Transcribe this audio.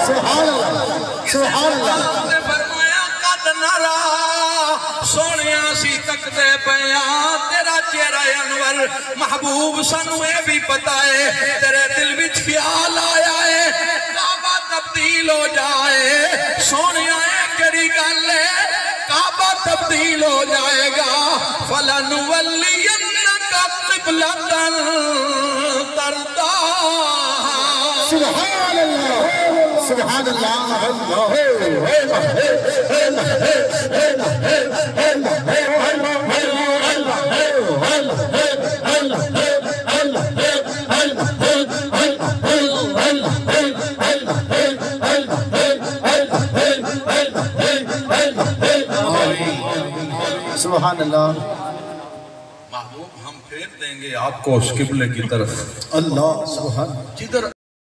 سبحان اللہ سبحان اللہ فرمایا قد نرا سونیا سی تکتے پیا تیرا چہرہ انور محبوب سانو اے بھی پتا ہے تیرے دل وچ خیال آیا ہے کعبہ تبدیل ہو جائے سونیا اے کیڑی گل ہے کعبہ تبدیل ہو جائے گا فَلَنُوَلِّيَنَّكَ قِبْلَةً تَرْضَاهَا سبحان اللہ سبحان اللہ سبحان اللہ محبوب ہم پھیر دیں گے آپ کو اس قبلے کی طرف اللہ سبحان جدھر